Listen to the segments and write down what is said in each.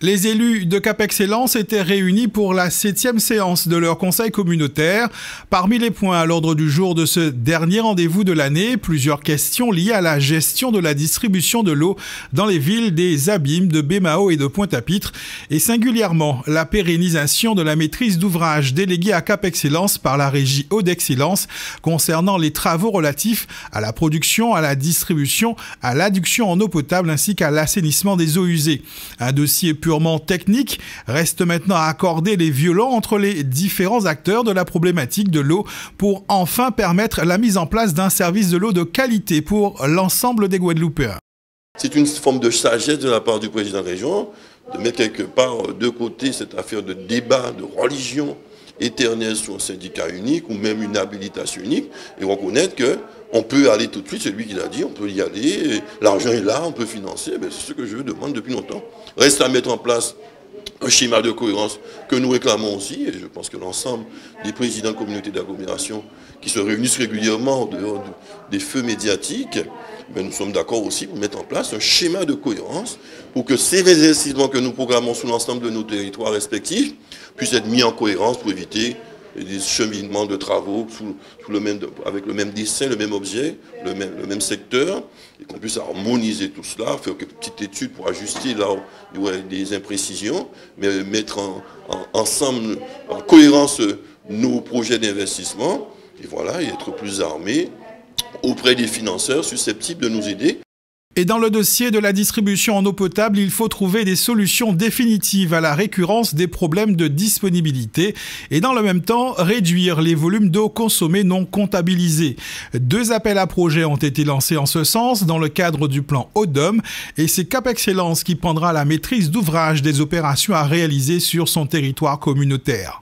Les élus de Cap Excellence étaient réunis pour la 7e séance de leur conseil communautaire. Parmi les points à l'ordre du jour de ce dernier rendez-vous de l'année, plusieurs questions liées à la gestion de la distribution de l'eau dans les villes des Abîmes, de Bémao et de Pointe-à-Pitre, et singulièrement la pérennisation de la maîtrise d'ouvrage déléguée à Cap Excellence par la régie Eau d'Excellence concernant les travaux relatifs à la production, à la distribution, à l'adduction en eau potable ainsi qu'à l'assainissement des eaux usées. Un dossier purement technique, reste maintenant à accorder les violons entre les différents acteurs de la problématique de l'eau pour enfin permettre la mise en place d'un service de l'eau de qualité pour l'ensemble des Guadeloupéens. C'est une forme de sagesse de la part du président de la région de mettre quelque part de côté cette affaire de débat, de religion éternelle sur un syndicat unique ou même une habilitation unique et reconnaître qu'on peut aller tout de suite, c'est lui qui l'a dit, on peut y aller, l'argent est là, on peut financer, c'est ce que je demande depuis longtemps. Reste à mettre en place un schéma de cohérence que nous réclamons aussi, et je pense que l'ensemble des présidents de communautés d'agglomération qui se réunissent régulièrement en dehors des feux médiatiques, nous sommes d'accord aussi pour mettre en place un schéma de cohérence pour que ces investissements que nous programmons sur l'ensemble de nos territoires respectifs puissent être mis en cohérence pour éviter des cheminements de travaux avec le même dessin, le même objet, le même secteur, et qu'on puisse harmoniser tout cela, faire quelques petites études pour ajuster là où il y aurait des imprécisions, mais mettre ensemble, en cohérence, nos projets d'investissement, et voilà, et être plus armés auprès des financeurs susceptibles de nous aider. Et dans le dossier de la distribution en eau potable, il faut trouver des solutions définitives à la récurrence des problèmes de disponibilité et dans le même temps réduire les volumes d'eau consommés non comptabilisés. 2 appels à projets ont été lancés en ce sens dans le cadre du plan Eau-Dom et c'est Cap Excellence qui prendra la maîtrise d'ouvrage des opérations à réaliser sur son territoire communautaire.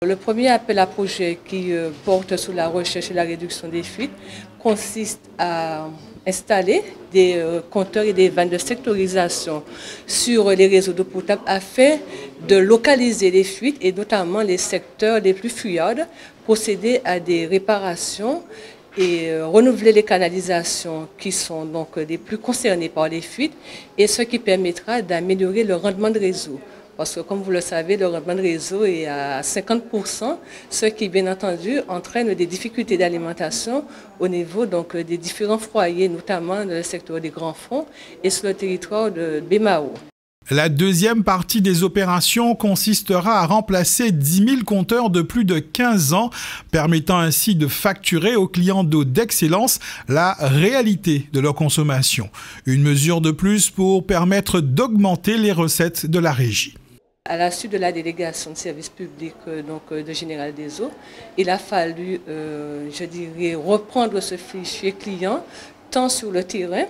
Le premier appel à projet qui porte sur la recherche et la réduction des fuites consiste à installer des compteurs et des vannes de sectorisation sur les réseaux d'eau potable afin de localiser les fuites et notamment les secteurs les plus fuyards, procéder à des réparations et renouveler les canalisations qui sont donc les plus concernées par les fuites et ce qui permettra d'améliorer le rendement de réseau. Parce que, comme vous le savez, le rendement de réseau est à 50%, ce qui, bien entendu, entraîne des difficultés d'alimentation au niveau donc, des différents foyers, notamment dans le secteur des Grands Fonds et sur le territoire de Bémao. La deuxième partie des opérations consistera à remplacer 10 000 compteurs de plus de 15 ans, permettant ainsi de facturer aux clients d'eau d'excellence la réalité de leur consommation. Une mesure de plus pour permettre d'augmenter les recettes de la régie. À la suite de la délégation de services publics de Général des Eaux, il a fallu, je dirais, reprendre ce fichier client tant sur le terrain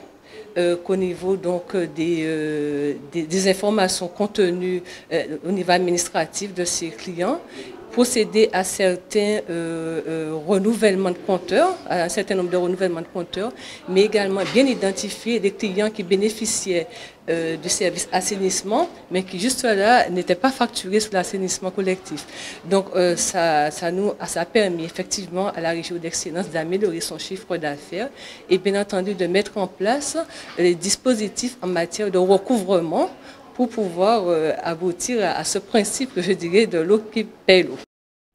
qu'au niveau donc, des informations contenues au niveau administratif de ces clients, procéder à certains renouvellements de compteurs, à un certain nombre de renouvellements de compteurs, mais également bien identifier les clients qui bénéficiaient du service assainissement, mais qui juste là n'étaient pas facturés sur l'assainissement collectif. Donc ça a permis effectivement à la région d'excellence d'améliorer son chiffre d'affaires et bien entendu de mettre en place les dispositifs en matière de recouvrement pour pouvoir aboutir à ce principe, je dirais, de l'eau qui paie l'eau.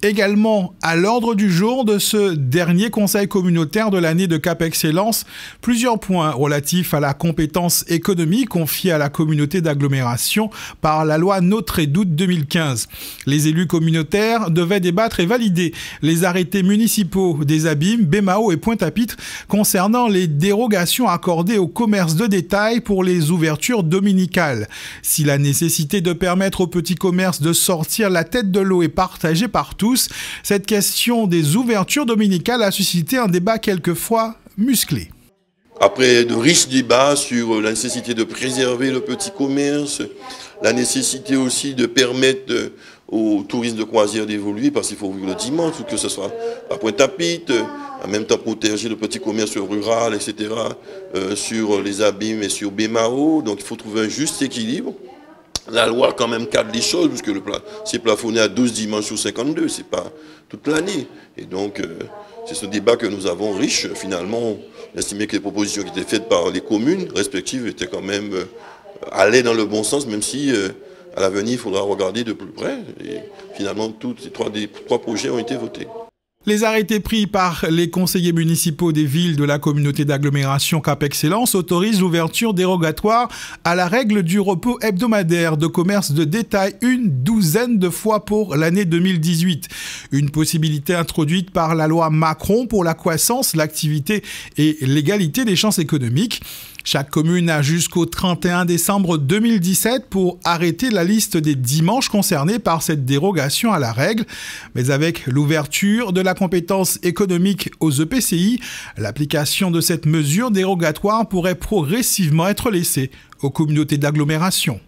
Également, à l'ordre du jour de ce dernier conseil communautaire de l'année de Cap Excellence, plusieurs points relatifs à la compétence économique confiée à la communauté d'agglomération par la loi NOTRe-d'août 2015. Les élus communautaires devaient débattre et valider les arrêtés municipaux des Abîmes, Bémao et Pointe-à-Pitre concernant les dérogations accordées au commerce de détail pour les ouvertures dominicales. Si la nécessité de permettre aux petits commerces de sortir la tête de l'eau est partagée par tous, cette question des ouvertures dominicales a suscité un débat quelquefois musclé. Après de riches débats sur la nécessité de préserver le petit commerce, la nécessité aussi de permettre au tourisme de croisière d'évoluer, parce qu'il faut ouvrir le dimanche, que ce soit à Pointe-à-Pitre, en même temps protéger le petit commerce rural, etc., sur les Abîmes et sur Bémao. Donc il faut trouver un juste équilibre. La loi quand même cadre les choses, puisque c'est plafonné à 12 dimanches sur 52, c'est pas toute l'année. Et donc, c'est ce débat que nous avons riche. Finalement, on estimait que les propositions qui étaient faites par les communes respectives étaient quand même allaient dans le bon sens, même si À l'avenir, il faudra regarder de plus près. Et finalement, tous ces trois projets ont été votés. Les arrêtés pris par les conseillers municipaux des villes de la communauté d'agglomération Cap Excellence autorisent l'ouverture dérogatoire à la règle du repos hebdomadaire de commerce de détail une douzaine de fois pour l'année 2018. Une possibilité introduite par la loi Macron pour la croissance, l'activité et l'égalité des chances économiques. Chaque commune a jusqu'au 31 décembre 2017 pour arrêter la liste des dimanches concernés par cette dérogation à la règle. Mais avec l'ouverture de la compétence économique aux EPCI, l'application de cette mesure dérogatoire pourrait progressivement être laissée aux communautés d'agglomération.